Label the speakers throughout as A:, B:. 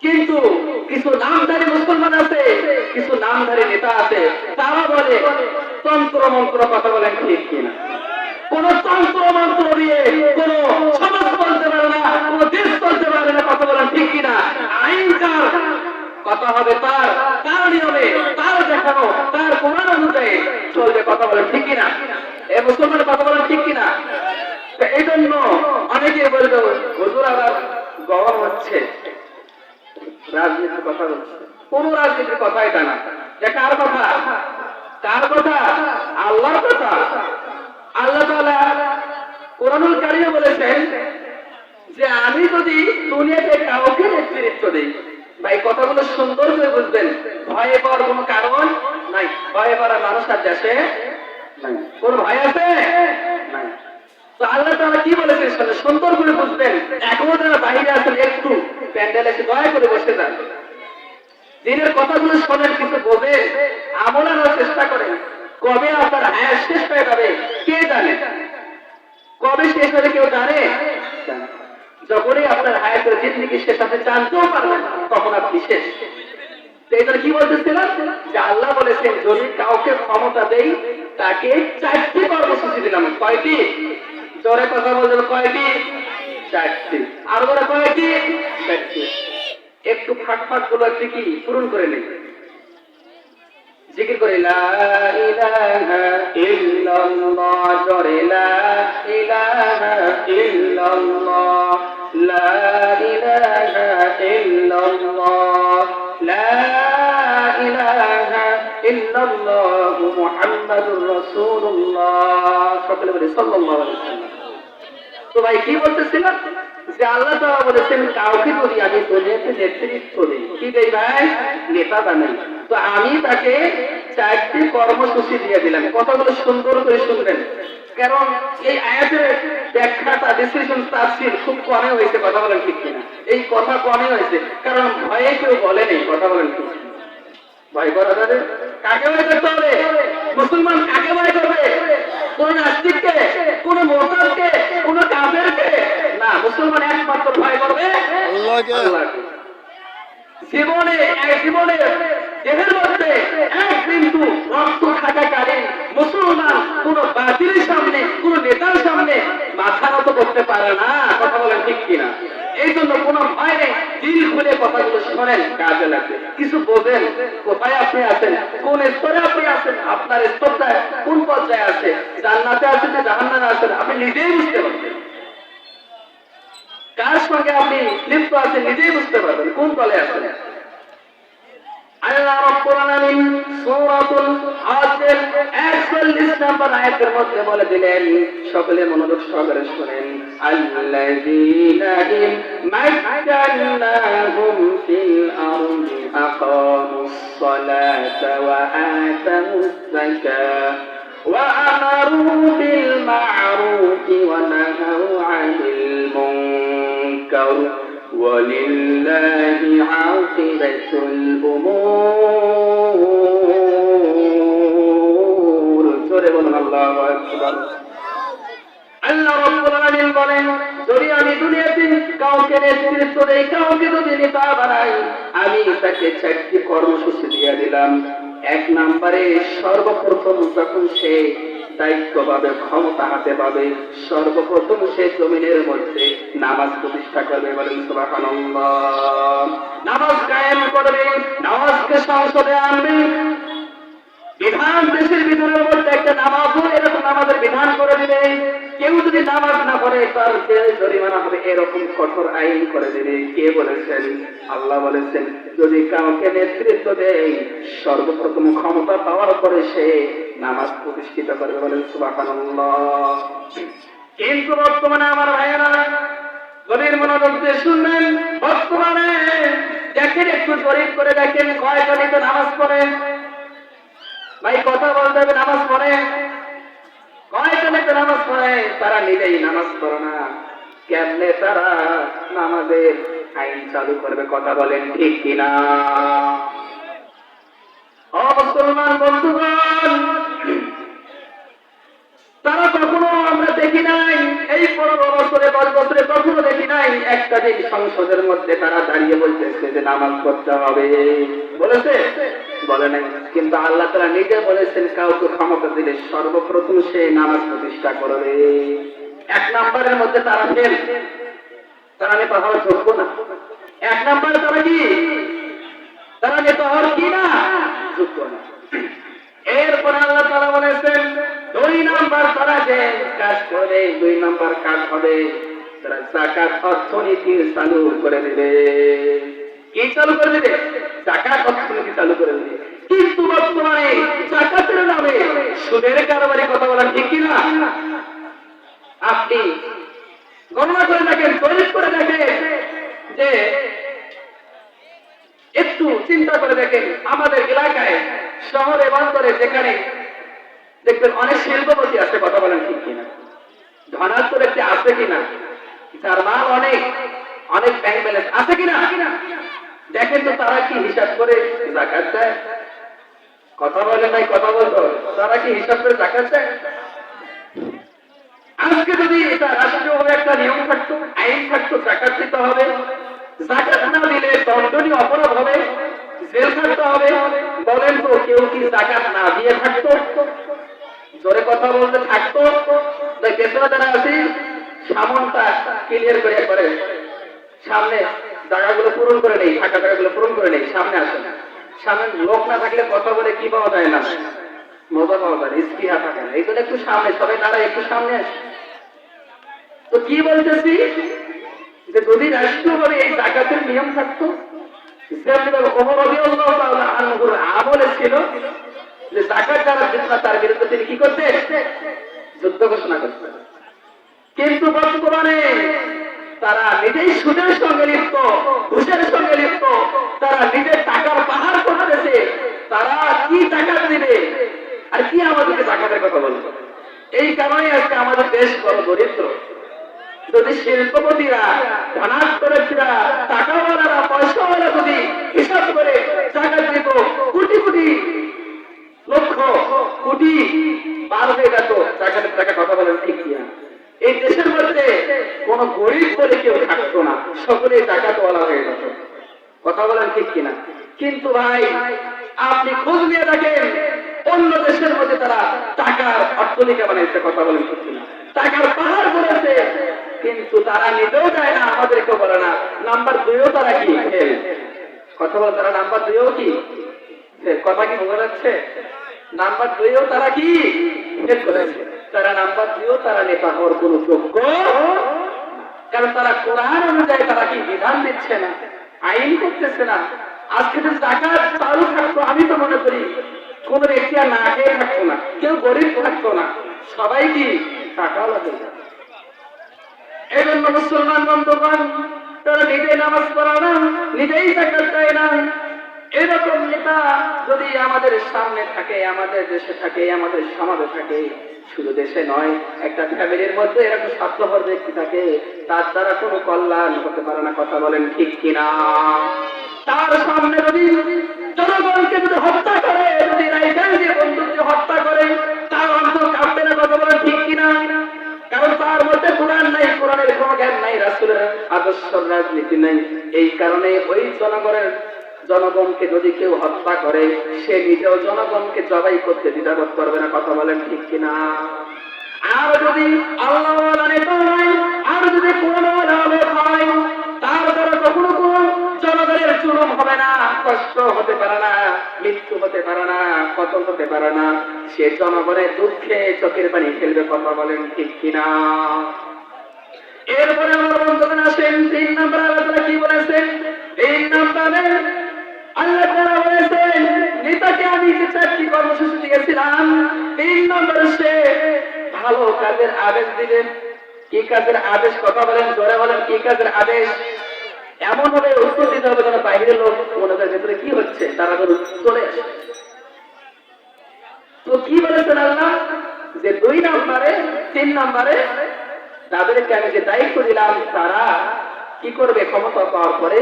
A: কিন্তু কিছু নামধারী মুসলমান আছে, কিছু নামধারী নেতা আছে, তারা বলে তন্ত্র মন্ত্র, কথা বলেন ঠিক কিনা? কোন তন্ত্র মন্ত্র দিয়ে কোন সমাজ চলতে পারে না, কোন দেশ চলতে পারে না, কথা বলেন ঠিক কিনা? আইন কার, কথা হবে তার, তার নিয়মে, তার দেখানো, তার প্রমাণ অনুযায়ী চলবে, কথা বলেন ঠিক কিনা? এ মুসলমান, কথা বলেন ঠিক কিনা? এই জন্য অনেকে বলবে হুজুর আবার গরম হচ্ছে, রাজনীতির কথা বলছে। কোন রাজনীতির কথা এটা না। যে কার কথা? কার কথা? আল্লাহর কথা। আল্লাহ তাআলা কোরআনুল কারীমে বলেছেন যে আমি যদি দুনিয়াতে কাউকে নেতৃত্ব দেই, ভাই কথাগুলো সুন্দর করে বুঝবেন, ভয়ে পাওয়ার কোনো কারণ নাই। ভয়ে পাওয়ার মানুষ আর দেশে নাই। কোন ভয় আছে? নাই। তো আল্লাহ তাআলা কি বলেছেন সুন্দর করে বুঝবেন। এখনো যারা বাহিরে আছেন একটু প্যান্ডেলে একটু দয়া করে বসে যান, দিনের কথাগুলো শোনেন, কিছু বোঝেন, আমল আনার চেষ্টা করেন। কবে আপনার হায়াত শেষ হয়ে যাবে কে জানে? কবে শেষ হলে কেউ জানে? যখনই আপনার হায়াতের জিন্দেগি শেষ আপনি জানতেও পারবেন তখন আপনি শেষ। এইটা কি বলতেছিলাম যে আল্লাহ বলেছেন যদি কাউকে ক্ষমতা দেই তাকে 4টি কর্মসূচি দিলাম। কয়টি? জোরে কথা বলবেন, কয়টি? 4টি। আর ওরা কয়টি? 4টি। একটু ফাঁক গুলো একটু কি পূরণ করে নেই, জিকির করে লা ইলাহা ইল্লাল্লাহ, জোরে লা ইলাহা ইল্লাল্লাহ, লা ইলাহা ইল্লাল্লাহ, লা ইলাহা ইল্লাল্লাহ মুহাম্মাদুর রাসূলুল্লাহ। সকলে বলি সাল্লাল্লাহু আলাইহি ওয়াসাল্লাম। তো ভাই কি বলতেছিলাম যে আল্লাহ তাআলা বলেছেন কাউকে যদি আমি দুনিয়াতে নেতৃত্ব দিই, কি দেই ভাই? নেতা বানাই, তো আমি তাকে 4টি কর্মসূচি দিয়ে দিলাম। কথাগুলো সুন্দর করে শুনবেন, কারণ এই আয়াতের ব্যাখ্যাটা ডিসিশন তাফসীর খুব কমে হয়েছে, কথা বলেন ঠিক কিনা? এই কথা কমে হয়েছে কারণ ভয়ে কেউ বলেনি, কথা বলেন ঠিক কিনা? ভয় করা যাবে? কাকে ভয় করতে হবে? মুসলমান কাকে ভয় করবে? কোন নাস্তিককে, কোন মুরতাদকে, কোন কাফেরকে না, মুসলমান একমাত্র ভয় করবে আল্লাহকে। জীবনে দেহের মধ্যে এক বিন্দু রক্ত থাকাকালীন মুসলমান কোন বাতিলের সামনে, কোন নেতার সামনে মাথা নত করতে পারে না, কথা বলেন ঠিক কিনা? এই জন্য কোনো ভয় নেই, দিল খুলে কথাগুলো শোনেন, কাজে লাগবে। কিছু বোঝেন কোথায় আপনি আছেন, কোন স্তরে আপনি আছেন, আপনার স্তরটা কোন পর্যায়ে আছে, জান্নাতে আছেন না জাহান্নামে আছেন, আপনি নিজেই বুঝতে পারবেন। কার সঙ্গে আপনি লিপ্ত আছেন নিজেই বুঝতে পারবেন কোন দলে আছেন। আল্লাহ রাব্বুল আলামিন সূরাতুল হাজ্জের 41 নম্বর আয়াতের মধ্যে বলে দিলেন, সকলে মনোযোগ সহকারে শুনেন, আল্লাযীনা ইন মাক্কান্নাহুম ফিল আরদি আকামুস সালাতা ওয়া আতাউজ যাকাত ওয়া আমারু বিল মা'রুফি ওয়া নাহাউ আনিল মুনকার ولله عاقبة الأمور। سورة الله أكبر। আল্লাহ রাব্বুল আলামিন বলেন যদি আমি দুনিয়াতে কাউকে নেতৃত্ব দেই, কাউকে যদি নেতা বানাই, আমি তাকে 4টি কর্মসূচি দিয়ে দিলাম। 1 নম্বরে সর্বপ্রথম যখন সে দায়িত্ব পাবে, ক্ষমতা হাতে পাবে, সর্বপ্রথম সে জমিনের মধ্যে নামাজ প্রতিষ্ঠা করবে। বলেন সুবহানাল্লাহ। নামাজ কায়েম করবে, নামাজকে সংসদে আনবে, বিধান দেশের ভিতরের মধ্যে একটা নামাজও এরকম নামাজের বিধান করে দিবে। কেউ যদি নামাজ না পড়ে তার জরিমানা হবে, এরকম কঠোর আইন করে দিবে। কে বলেছেন? আল্লাহ বলেছেন যদি কাউকে নেতৃত্ব দেয় সর্বপ্রথম ক্ষমতা পাওয়ার পরে সে নামাজ প্রতিষ্ঠিত করবে। বলেন সুবহানাল্লাহ। কিন্তু বর্তমানে আমার ভাইয়েরা গভীর মনোযোগ দিয়ে শুনবেন, বর্তমানে দেখেন, একটু জরিপ করে দেখেন কয়জনই তো নামাজ পড়ে। ভাই কথা বলতে হবে, নামাজ পড়ে কয়জনে তো নামাজ পড়ে? তারা নিজেই নামাজ পড়ে না, কেমনে তারা নামাজের আইন চালু করবে? কথা বলেন ঠিক কিনা? ও মুসলমান বন্ধুগণ, তারা কখনো আমরা দেখি নাই এই 15 বছরে 10 বছরে কখনো দেখি নাই একটা দিন সংসদের মধ্যে তারা দাঁড়িয়ে বলতেছে যে নামাজ পড়তে হবে, বলেছে? বলে নাই। কিন্তু আল্লাহ তাআলা নিজে বলেছেন কাউকে ক্ষমতা দিলে সর্বপ্রথম সে নামাজ প্রতিষ্ঠা করবে। 1 নম্বরের মধ্যে তারা ফেল, তারা নেতা হওয়ার যোগ্য না। 1 নম্বরে তারা কি? তারা নেতা হওয়ার কি না? যোগ্য না। এরপর আল্লাহ তাআলা বলেছেন 2 নাম্বার তারা যে কাজ করবে, 2 নাম্বার কাজ হবে তারা যাকাত অর্থনীতি চালু করে দেবে। কি চালু করে দেবে? যাকাত অর্থনীতি চালু করে দেবে। কিন্তু বর্তমানে যাকাতের নামে সুদের কারবারি কথা বলা ঠিক কিনা? আপনি গণনা করে দেখেন, তৈরি করে দেখেন, যে একটু চিন্তা করে দেখেন আমাদের এলাকায় শহরে বন্দরে যেখানে দেখবেন অনেক শিল্পপতি আছে, কথা বলেন ঠিক কিনা? ধনাত্ম ব্যক্তি আছে কিনা? যার মাল অনেক অনেক ব্যাংক ব্যালেন্স আছে কিনা? দেখেন তো তারা কি হিসাব করে যাকাত দেয়? কথা বলে নাই, কথা বলতো, তারা কি হিসাব করে যাকাত দেয়? আজকে যদি এটা রাষ্ট্রীয়ভাবে একটা নিয়ম থাকতো, আইন থাকতো, যাকাত দিতে হবে, যাকাত না দিলে দণ্ডনীয় অপরাধ হবে, জেল থাকতে হবে, বলেন তো কেউ কি যাকাত না দিয়ে থাকতো? জোরে কথা বলতে থাকতো? পেছনে যারা আছি সামনটা ক্লিয়ার করে একবারে সামনে জায়গাগুলো পূরণ করে নেই, ফাঁকা জায়গাগুলো পূরণ করে নেই, সামনে আসেন। সামনে লোক না থাকলে কথা বলে কি পাওয়া যায় না, মজা পাওয়া যায়, স্পৃহা থাকে না। এই জন্য একটু সামনে সবাই দাঁড়ায়, একটু সামনে আসে। তো কি বলতেছি, যে যদি রাষ্ট্রীয়ভাবে এই যাকাতের নিয়ম থাকতো, আমলে ছিল যে যাকাত যারা দিত না তার বিরুদ্ধে তিনি কি করতেন? যুদ্ধ ঘোষণা করতেন। কিন্তু বর্তমানে তারা নিজেই সুদের সঙ্গে লিপ্ত, ঘুষের সঙ্গে লিপ্ত, তারা নিজের টাকার পাহাড় করতেছে। তারা কি যাকাত দিবে আর কি আমাদেরকে যাকাতের কথা বলবে? এই কারণে আজকে আমাদের দেশ বড় দরিদ্র। যদি শিল্পপতিরা, ধনাত্ম ব্যক্তিরা, টাকাওয়ালারা, পয়সাওয়ালা যদি হিসাব করে যাকাত দিত, কোটি কোটি লক্ষ কোটি পার হয়ে যেত যাকাতের টাকা, কথা বলেন ঠিক কিনা? এই দেশের মধ্যে কোন গরিব বলে কেউ থাকতো না, সকলেই যাকাতওয়ালা হয়ে যেত, কথা বলেন ঠিক কিনা? কিন্তু ভাই আপনি খোঁজ নিয়ে দেখেন অন্য দেশের মধ্যে তারা টাকার অর্থনীতি বানাইছে, কথা বলেন ঠিক কিনা? টাকার পাহাড় করেছে, কিন্তু তারা নিজেও যায় না, আমাদেরকেও বলে না। নাম্বার 2ও তারা কি ফেল, কথা বলে, তারা নাম্বার 2ও কি কথা কি বোঝা যাচ্ছে? নাম্বার 2ও তারা কি ফেল করেছে। তারা নাম্বার 2ও তারা নেতা হওয়ার কোন যোগ্য, কারণ তারা কোরআন অনুযায়ী তারা কি বিধান দিচ্ছে না, আইন করতেছে না। আজকে যদি যাকাত চালু থাকতো, আমি তো মনে করি কোন ব্যক্তি আর না খেয়ে থাকতো না, কেউ গরিব থাকতো না, সবাই কি টাকাও লাগে। এই জন্য মুসলমান বন্ধুগণ তারা নিজেই নামাজ পড়া না, নিজেই যাকাত দেয় না। এরকম নেতা যদি আমাদের সামনে থাকে, আমাদের দেশে থাকে, আমাদের সমাজে থাকে, শুধু দেশে নয়, একটা ফ্যামিলির মধ্যে এরকম স্বার্থপর ব্যক্তি থাকে, তার দ্বারা কোনো কল্যাণ হতে পারে না, কথা বলেন ঠিক কিনা? তার সামনে যদি জনগণকে যদি হত্যা করে, যদি রাইফেল দিয়ে বন্দুক দিয়ে হত্যা করে, তার অন্তর কাঁপবে না, কথা বলেন ঠিক কিনা? কারণ তার মধ্যে কোরআন নাই, কোরআনের কোনো জ্ঞান নাই, রাসূলের আদর্শ রাজনীতি নাই। এই কারণে ওই জনগণকে যদি কেউ হত্যা করে, সে নিজেও জনগণকে জবাই করতে দ্বিধাবোধ করবে না, কথা বলেন ঠিক কিনা? আর যদি আল্লাহওয়ালা নেতা হয়, আর যদি কোরআনওয়ালা লোক হয়, তার দ্বারা কখনো কোনো জনগণের জুলুম হবে না, কষ্ট হতে পারে না, মৃত্যু হতে পারে না, পতন হতে পারে না। সে জনগণের দুঃখে চোখের পানি ফেলবে, কথা বলেন ঠিক কিনা? এরপরে আমার বন্ধুগণ আসেন 3 নম্বর আল্লাহ কি বলেছেন? 3 নম্বরে আল্লাহ তাআলা বলেছেন, নেতাকে আমি যে 4টি কর্মসূচি দিয়েছিলাম, 3 নম্বরে সে ভালো কাজের আদেশ দিবেন। কি কাজের আদেশ, কথা বলেন, জোরে বলেন, কি কাজের আদেশ? এমন ভাবে উত্তর দিতে হবে যেন বাইরের লোক মনে করে ভেতরে কি হচ্ছে, তারা যেন চলে আসে। তো কি বলেছেন আল্লাহ? যে 2 নম্বরে 3 নম্বরে তাদেরকে আমি যে দায়িত্ব দিলাম, তারা কি করবে? ক্ষমতা পাওয়ার পরে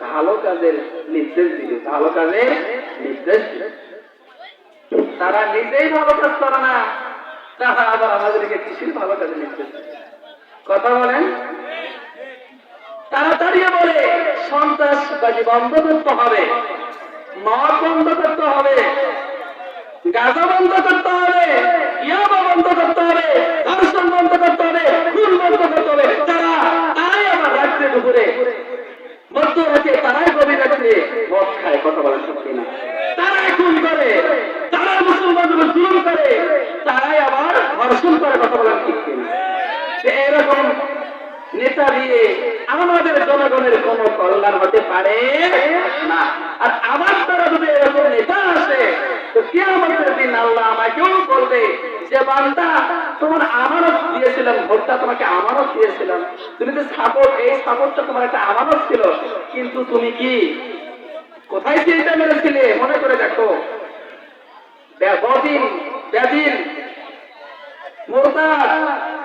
A: ভালো কাজের নির্দেশ দিবে, ভালো কাজের নির্দেশ দিবে। তারা নিজেই ভালো কাজ করে না, তারা আবার আমাদেরকে কিসের ভালো কাজের নির্দেশ দিবে? কথা বলেন, তাড়াতাড়ি বলে সন্ত্রাসবাদী বন্ধ করতে হবে, মদ বন্ধ করতে হবে, গাঁজা বন্ধ করতে হবে, ইয়াবা বন্ধ করতে হবে, ধর্ষণ বন্ধ করতে হবে, খুন বন্ধ করতে হবে। তারাই আবার রাত্রে দুপুরে মধ্যরাতে তারাই গভীর রাত্রে মদ খায়। কথা বলেন সত্যি না? তারাই খুন করে, তারাই মুসলমানদের জুলুম করে, তারাই আবার ধর্ষণ করে। কথা বলেন ঠিক কিনা? এরকম নেতা দিয়ে আমাদের জনগণের কোন কল্যাণ হতে পারে না। আর আবার তারা যদি এরকম নেতা আসে তো কিয়ামতের দিন আল্লাহ আমাকেও বলবে যে বান্দা তোমার আমানত দিয়েছিলাম, ভোটটা তোমাকে আমানত দিয়েছিলাম, তুমি তো সাপোর্ট, এই সাপোর্টটা তোমার একটা আমানত ছিল, কিন্তু তুমি কি কোথায় চিন্তা মেরেছিলে মনে করে দেখো। ব্যাধিন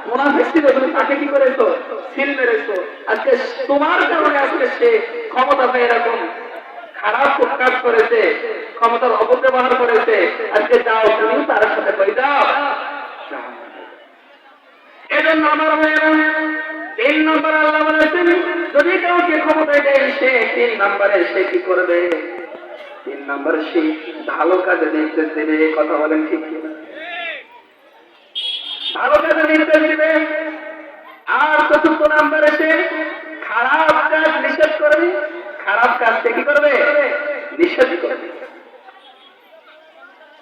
A: মুনাফিক ছিল, তুমি তাকে কি করেছো? সিল মেরেছো। আজকে তোমার কারণে আজকে সে ক্ষমতা পেয়ে এরকম খারাপ কাজ করেছে, ক্ষমতার অপব্যবহার করেছে। আজকে যাও তুমি তার সাথে কই দাও। এজন্য আমার ভাইয়েরা 3 নম্বর আল্লাহ বলেছেন যদি কাউকে ক্ষমতায় দেয় সে 3 নম্বরে সে কি করবে? 3 নম্বরে সে ভালো কাজে নির্দেশ দেবে। কথা বলেন ঠিক কিনা? ভালো কাজে নির্দেশ দিবে। আর 4 নম্বরে সে খারাপ কাজ নিষেধ করবে। খারাপ কাজকে কি করবে? নিষেধ করবে।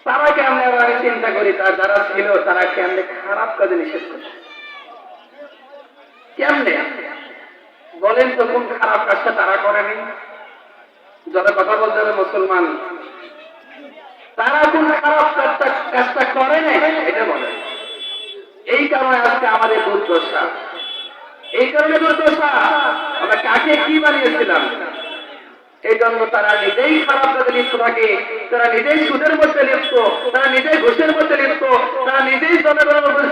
A: তারা কেমনে, আমি চিন্তা করি তার যারা ছিল তারা কেমনে খারাপ কাজে নিষেধ করছে? কেমনে বলেন তো? কোন খারাপ কাজটা তারা করেনি? যারা কথা বলতে হবে মুসলমান, তারা কোন খারাপ কাজটা করে নাই এটা বলে। এই কারণে আজকে আমাদের দুর্দশা। এই কারণে দুর্দশা, আমরা কাকে কি বানিয়েছিলাম? এই জন্য তারা নিজেই খারাপ কাজে লিপ্ত থাকে, তারা নিজেই সুদের মধ্যে লিপ্ত, তারা নিজেই ঘুষের মধ্যে লিপ্ত, তারা নিজেই জনগণের মধ্যে